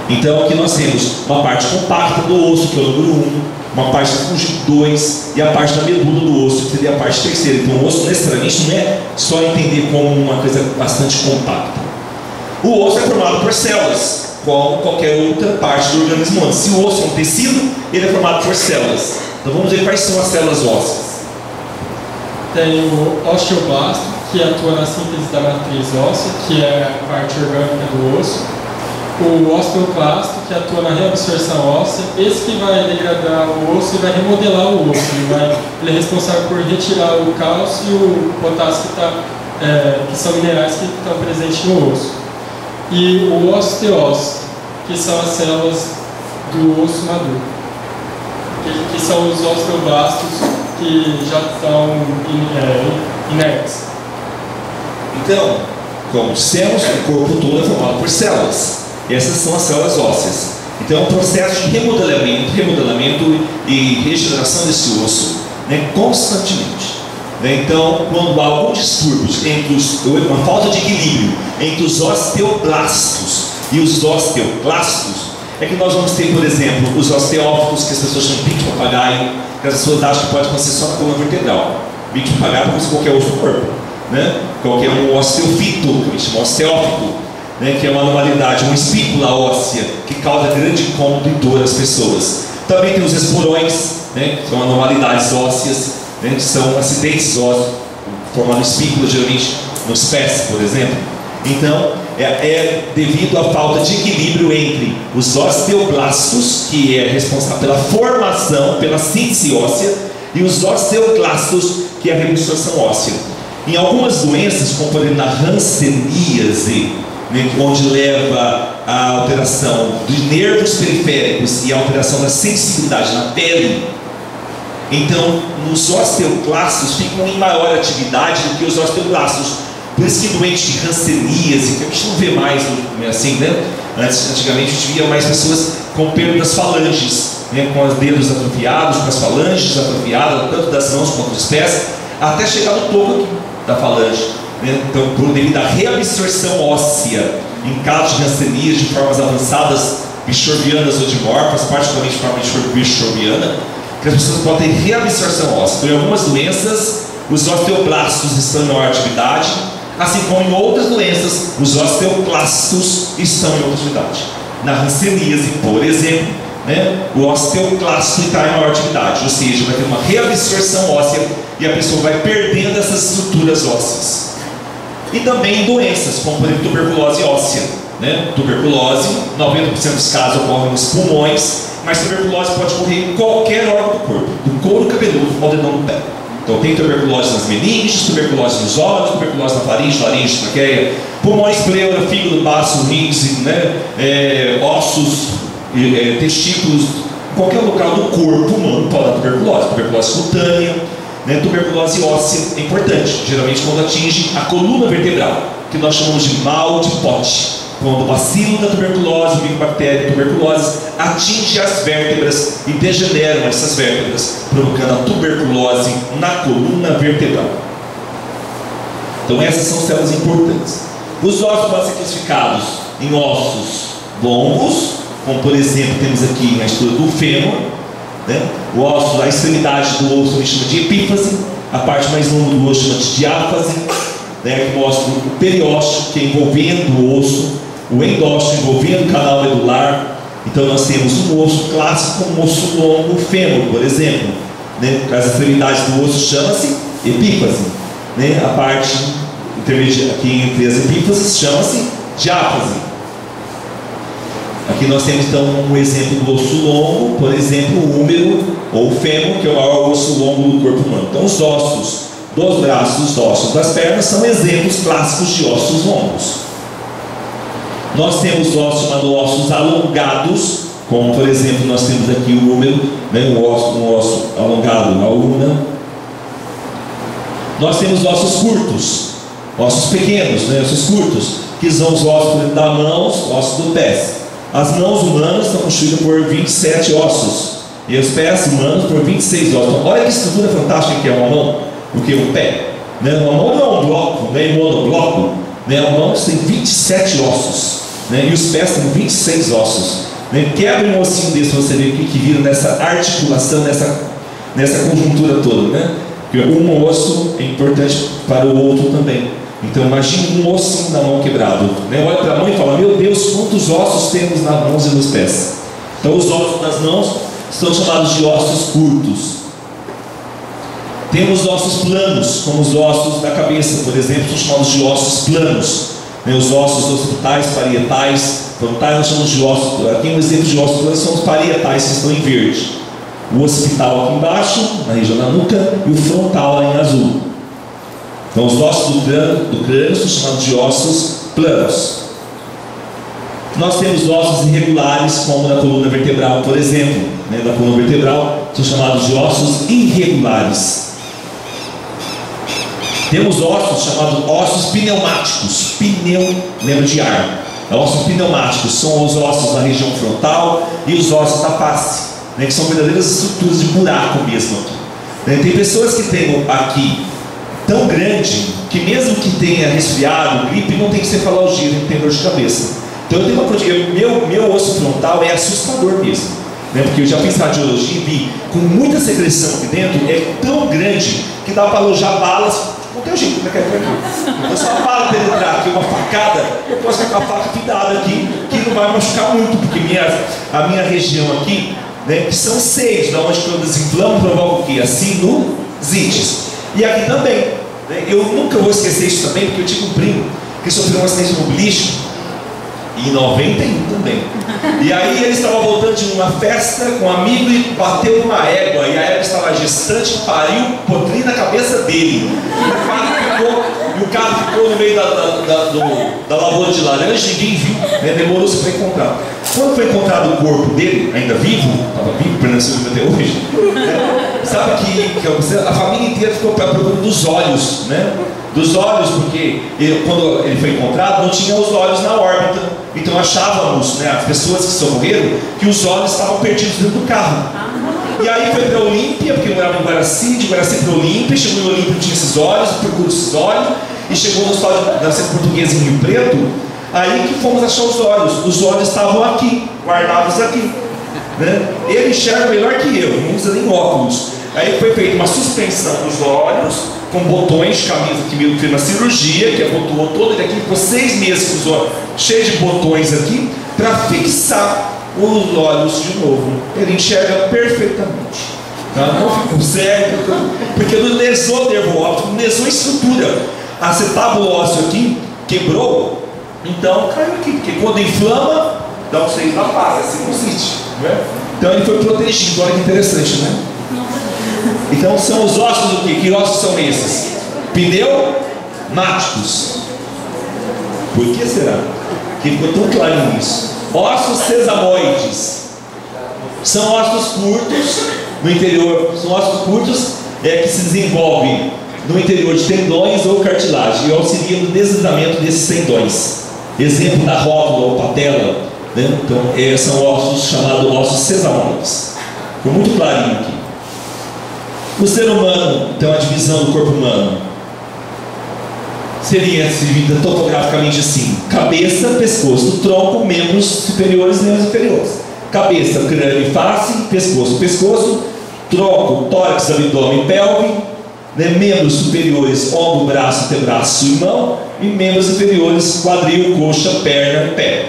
Então aqui nós temos uma parte compacta do osso, que é o número 1, uma parte da fúngico 2 e a parte da medula do osso, que seria a parte terceira. Então o osso necessariamente não é só entender como uma coisa bastante compacta. O osso é formado por células, como qualquer outra parte do organismo humano. Se o osso é um tecido, ele é formado por células. Então vamos ver quais são as células ósseas. Tem o osteoblasto, que atua na síntese da matriz óssea, que é a parte orgânica do osso. O osteoclasto, que atua na reabsorção óssea, esse que vai degradar o osso e vai remodelar o osso. Ele é responsável por retirar o cálcio e o potássio que são minerais que estão presentes no osso. E o osteócito, que são as células do osso maduro, que são os osteoblastos que já estão inertes. Então, como dissemos, o corpo todo é formado por células. Essas são as células ósseas. Então, é um processo de remodelamento e regeneração desse osso, né, constantemente. Então, quando há algum distúrbio entre uma falta de equilíbrio entre os osteoblastos e os osteoclastos, é que nós vamos ter, por exemplo, os osteófitos, que as pessoas chamam de bico de papagaio, que as pessoas acham que pode acontecer só na coluna vertebral. Bico de papagaio pode ser qualquer osso do corpo, né? Qualquer um osteofito, que a gente chama osteófito, né? Que é uma anormalidade, uma espícula óssea que causa grande incômodo e dor às pessoas. Também tem os esporões, né? Que são anormalidades ósseas, né? Que são acidentes ósseos, formando espículas, geralmente nos pés, por exemplo. Então, é devido à falta de equilíbrio entre os osteoblastos, que é responsável pela formação, pela síntese óssea, e os osteoclastos, que é a reabsorção óssea. Em algumas doenças, como por exemplo na hanseníase, né, onde leva à alteração dos nervos periféricos e à alteração da sensibilidade na pele, então os osteoclastos ficam em maior atividade do que os osteoblastos. Por isso que doente de hanseníase, que a gente não vê mais assim, né? Antigamente a gente via mais pessoas com perda das falanges, né? Com os dedos atrofiados, com as falanges atrofiadas, tanto das mãos quanto dos pés, até chegar no topo aqui da falange, né? Então, devido à reabsorção óssea, em casos de hanseníase de formas avançadas, bichorvianas ou dimorfas, particularmente de forma bichorviana, que as pessoas podem ter reabsorção óssea. Então, em algumas doenças, os osteoblastos estão em maior atividade, assim como em outras doenças, os osteoclastos estão em outra atividade. Na hanseníase, por exemplo, né, o osteoclasto está em maior atividade, ou seja, vai ter uma reabsorção óssea e a pessoa vai perdendo essas estruturas ósseas. E também em doenças, como por exemplo tuberculose óssea, né? Tuberculose, 90% dos casos ocorrem nos pulmões, mas tuberculose pode ocorrer em qualquer órgão do corpo, do couro cabeludo ao dedão do pé. Então tem tuberculose nas meninges, tuberculose nos olhos, tuberculose na faringe, traqueia, pulmões, pleura, fígado, baço, rins, né? Ossos, testículos, qualquer local do corpo humano pode dar tuberculose. Tuberculose cutânea, né? Tuberculose óssea é importante, geralmente quando atinge a coluna vertebral, que nós chamamos de mal de Pote. Quando o bacilo da tuberculose, o micobactéria tuberculose atinge as vértebras e degeneram essas vértebras, provocando a tuberculose na coluna vertebral. Então essas são células importantes. Os ossos podem ser classificados em ossos longos, como por exemplo temos aqui na estrutura do fêmur, né? O osso, a extremidade do osso a gente chama de epífase, a parte mais longa do osso chama de diáfase, né? Que mostra o periósteo, que é envolvendo o osso, o endósteo envolvendo o canal medular. Então nós temos um osso clássico, um osso longo, o fêmur, por exemplo, né? As extremidades do osso chama-se epífase, né? A parte intermediária aqui entre as epífases chama-se diáfase. Aqui nós temos então um exemplo do osso longo, por exemplo o húmero ou o fêmur, que é o maior osso longo do corpo humano. Então os ossos dos braços, os ossos das pernas são exemplos clássicos de ossos longos. Nós temos ossos chamados ossos alongados, como por exemplo nós temos aqui o húmero, né, um osso alongado, a ulna. Nós temos ossos curtos, ossos pequenos, né, ossos curtos, que são os ossos da mão, ossos do pé. As mãos humanas estão constituídas por 27 ossos e os pés humanos por 26 ossos. Então, olha que estrutura fantástica que é uma mão, porque o pé, né, uma mão não é um bloco, nem monobloco, né, uma mão tem 27 ossos. né? E os pés têm 26 ossos, né? Quebra um ossinho desse, você vê o que vira nessa articulação, nessa conjuntura toda, né? Porque um osso é importante para o outro também. Então imagine um ossinho da mão quebrado, né? Olha para a mão e fala: meu Deus, quantos ossos temos nas mãos e nos pés. Então os ossos das mãos são chamados de ossos curtos. Temos ossos planos, como os ossos da cabeça, por exemplo, são chamados de ossos planos, né? Os ossos hospitais, parietais, frontais nós chamamos de ossos. Aqui um exemplo de ossos planos são os parietais, que estão em verde. O occipital aqui embaixo, na região da nuca, e o frontal lá em azul. Então os ossos do crânio são chamados de ossos planos. Nós temos ossos irregulares, como na coluna vertebral, por exemplo, né? Da coluna vertebral são chamados de ossos irregulares. Temos ossos chamados ossos pneumáticos. Pneu, lembra de ar. Ossos pneumáticos são os ossos da região frontal e os ossos da face, né? Que são verdadeiras estruturas de buraco mesmo aqui, né? Tem pessoas que têm aqui tão grande que mesmo que tenha resfriado, gripe, não tem que ser cefalgia, não tem dor de cabeça. Então eu tenho uma coisa, meu osso frontal é assustador mesmo, né? Porque eu já fiz radiologia e vi com muita secreção aqui dentro, é tão grande que dá para alojar balas. Não tem jeito, né? Então se uma bala penetrar aqui, uma facada, eu posso ficar com a faca cuidado aqui, que não vai machucar muito, porque a minha região aqui, né, que são seios, da onde eu desinflamo, provoca o quê? A sinusites. E aqui também, né? Eu nunca vou esquecer isso também, porque eu tive um primo que sofreu um acidente automobilístico em 91 também. E aí ele estava voltando de uma festa com um amigo e bateu numa égua, e a égua estava gestante, pariu, potrinho na cabeça dele. E o carro ficou no meio da lavoura de laranja, ninguém viu, né? Demorou-se para encontrar. Quando foi encontrado o corpo dele, ainda vivo, estava vivo, permaneceu até hoje, né? Sabe que a família inteira ficou à procura dos olhos, né? Dos olhos, porque quando ele foi encontrado, não tinha os olhos na órbita. Então achávamos, né, as pessoas que socorreram, que os olhos estavam perdidos dentro do carro. E aí foi para Olímpia, porque eu morava em Guaraci, de Guaraci para Olímpia, chegou em Olímpia, tinha esses olhos, procurou esses olhos, e chegou no hospital da Centro Portuguesa em Rio Preto, aí que fomos achar os olhos estavam aqui, guardados aqui, né? Ele enxerga melhor que eu, não usa nem óculos. Aí foi feita uma suspensão dos olhos, com botões de camisa que me fez na cirurgia, que abotoou todo ele aqui, ficou 6 meses com os olhos cheios de botões aqui, para fixar os olhos de novo. Ele enxerga perfeitamente, tá? Não ficou cego, porque não lesou o nervo óptico, não lesou a estrutura. Acetábulo ósseo aqui quebrou, então caiu aqui, porque quando inflama, dá um seio na face, assim não existe, né? Então ele foi protegido. Olha que interessante, né? Então são os ossos do quê? Que ossos são esses? Pneumáticos. Por que será? Que ficou tão claro nisso. Ossos sesamoides. São ossos curtos no interior. São ossos curtos que se desenvolvem no interior de tendões ou cartilagem e auxiliam no deslizamento desses tendões. Exemplo da rótula ou patela, né? Então são ossos chamados ossos sesamoides. Ficou muito clarinho aqui. O ser humano, então, a divisão do corpo humano seria dividida topograficamente assim: cabeça, pescoço, tronco, membros superiores e membros inferiores. Cabeça, crânio e face, pescoço, tronco, tórax, abdômen, pelve, né? Membros superiores, ombro, braço, antebraço e mão, e membros inferiores, quadril, coxa, perna e pé.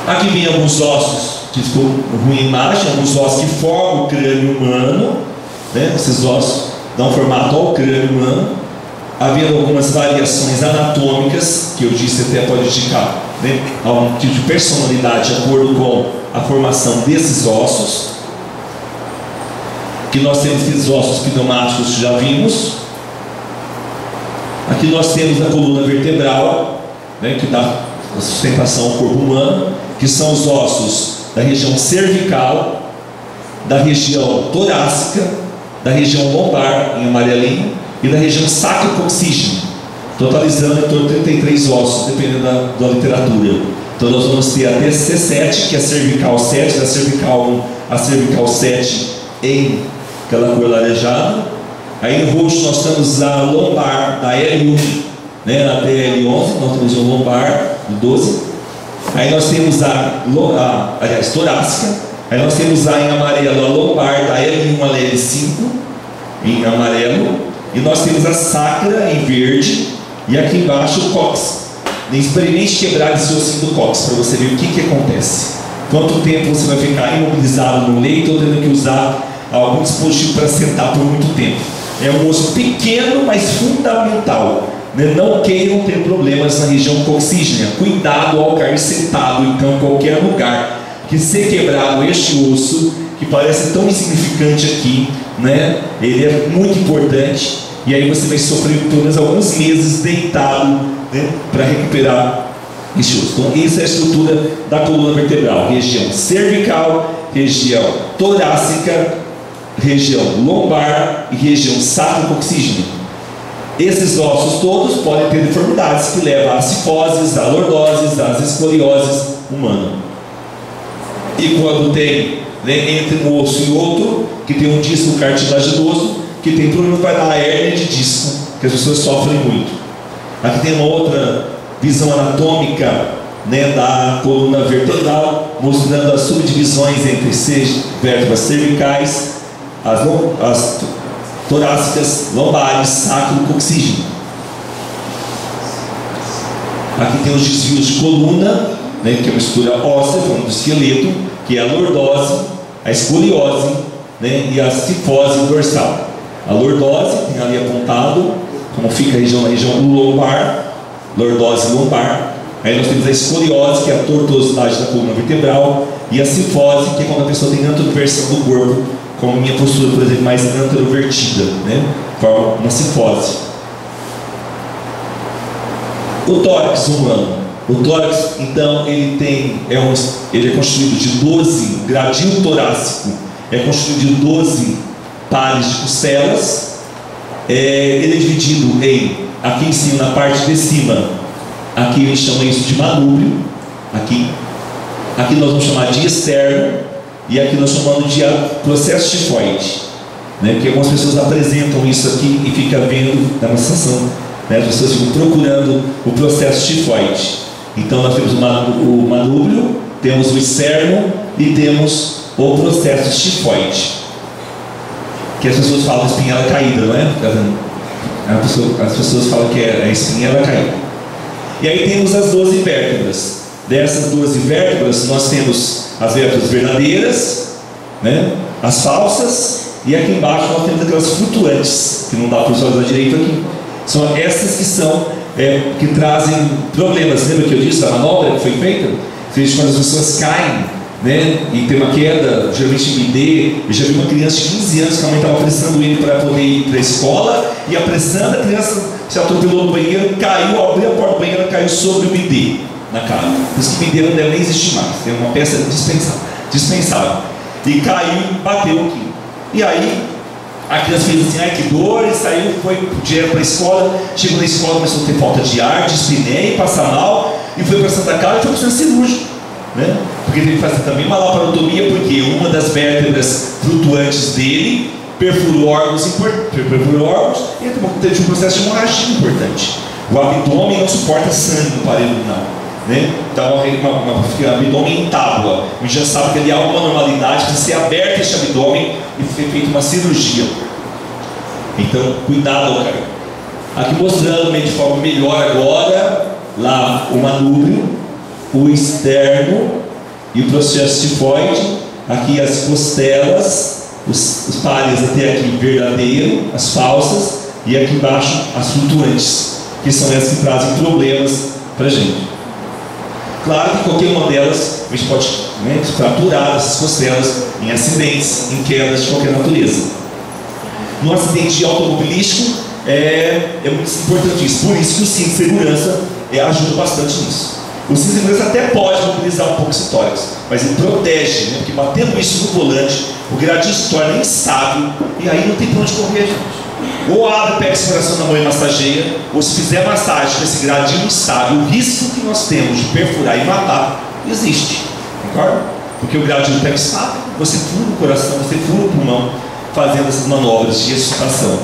Aqui vem alguns ossos que ficou ruim a imagem, alguns ossos que formam o crânio humano, né? Esses ossos dão formato ao crânio humano, havendo algumas variações anatômicas, que eu disse até pode indicar, né, algum tipo de personalidade de acordo com a formação desses ossos, que nós temos aqueles ossos pneumáticos que já vimos. Aqui nós temos a coluna vertebral, né, que dá a sustentação ao corpo humano, que são os ossos da região cervical, da região torácica, da região lombar, em amarelinho, e da região sacrocoxígena, totalizando em torno de 33 ossos, dependendo da literatura. Então nós vamos ter até C7, que é a cervical 7, da cervical 1 a cervical 7 em aquela cor laranjada. Aí em roxo nós temos a lombar da L1, né, até L11, nós temos o lombar. do 12. Aí nós temos aliás, torácica. Aí nós temos em amarelo a lombar, da L1 a L5, em amarelo. E nós temos a sacra em verde. E aqui embaixo o cóccix. Experimente quebrar esse ossinho do cóccix para você ver o que acontece. Quanto tempo você vai ficar imobilizado no leito ou tendo que usar algum dispositivo para sentar por muito tempo. É um osso pequeno, mas fundamental. Não queiram ter problemas na região coxígena. Cuidado ao cair sentado então, em qualquer lugar. Que se quebrado este osso, que parece tão insignificante aqui, ele é muito importante. E aí você vai sofrer pelo menos alguns meses deitado, para recuperar este osso. Então, essa é a estrutura da coluna vertebral: região cervical, região torácica, região lombar e região sacrocoxígena. Esses ossos todos podem ter deformidades que levam às cifoses, às lordoses, às escolioses humanas. E quando tem, entre um osso e outro, que tem um disco cartilaginoso, que tem problema, vai dar a hérnia de disco, que as pessoas sofrem muito. Aqui tem uma outra visão anatômica, da coluna vertebral, mostrando as subdivisões entre vértebras cervicais, as torácicas, lombares, sacro e coxígeno. Aqui tem os desvios de coluna, que é uma estrutura óssea, falando do esqueleto, que é a lordose, a escoliose, e a cifose dorsal. A lordose, tem ali apontado como fica a região lombar, lordose lombar. Aí nós temos a escoliose, que é a tortuosidade da coluna vertebral, e a cifose, que é quando a pessoa tem anteroversão do corpo, como a minha postura, por exemplo, mais anterovertida, forma uma cifose. O tórax humano. O tórax, então, ele é constituído de 12, gradil torácico, é constituído de 12 pares de costelas. Ele é dividido aqui em cima, na parte de cima, aqui eles chamam isso de manúbrio, aqui nós vamos chamar de externo, e aqui nós chamamos de processo tifoide, porque algumas pessoas apresentam isso aqui e fica vendo, dá uma sensação, as pessoas ficam procurando o processo tifoide. Então nós temos o manúbrio, temos o externo e temos o processo tifoide, que as pessoas falam espinhela caída, não é? As pessoas falam que é a espinhela caída. E aí temos as 12 vértebras. Dessas 12 vértebras, nós temos as vértebras verdadeiras, as falsas, e aqui embaixo nós temos aquelas flutuantes, que não dá para visualizar direito aqui. São essas que são, que trazem problemas. Lembra que eu disse da manobra que foi feita? Quando as pessoas caem, e tem uma queda, geralmente em BD. Eu já vi uma criança de 15 anos que a mãe estava apressando ele para poder ir para a escola, e apressando, a criança se atropelou no banheiro, caiu, abriu a porta do banheiro, caiu sobre o BD na cara. Por isso que BD não deve nem existir mais, é uma peça dispensável. E caiu e bateu aqui. E aí a criança fez assim: ai que dor, e saiu, foi direto para a escola. Chegou na escola, começou a ter falta de ar, dispneia, passar mal, e foi para Santa Casa e foi para o centro cirúrgico. Porque ele teve que fazer também uma laparotomia, porque uma das vértebras flutuantes dele perfurou órgãos e teve um processo de hemorragia importante. O abdômen não suporta sangue no aparelho renal, então fica o abdômen em tábua. A gente já sabe que ali há alguma normalidade, precisa ser aberto este abdômen e foi feita uma cirurgia. Então, cuidado, cara. Aqui mostrando de forma melhor agora, lá o manúbrio, o externo e o processo tifoide. Aqui as costelas, os pares até aqui verdadeiro, as falsas, e aqui embaixo as flutuantes, que são essas que trazem problemas para a gente. Claro que qualquer uma delas a gente pode fraturar essas costelas em acidentes, em quedas de qualquer natureza. No acidente automobilístico é muito importante isso, por isso que o cinto de segurança ajuda bastante nisso. O cinto de segurança até pode mobilizar um pouco esse tórax, mas ele protege, porque batendo isso no volante, o gradil se torna instável e aí não tem para onde correr, gente. Ou abre, pega esse coração na mão e massageia, ou se fizer massagem com esse gradil instável, o risco que nós temos de perfurar e matar existe, concorda? Porque o gradil pega instável, você fura o coração, você fura o pulmão, fazendo essas manobras de ressuscitação.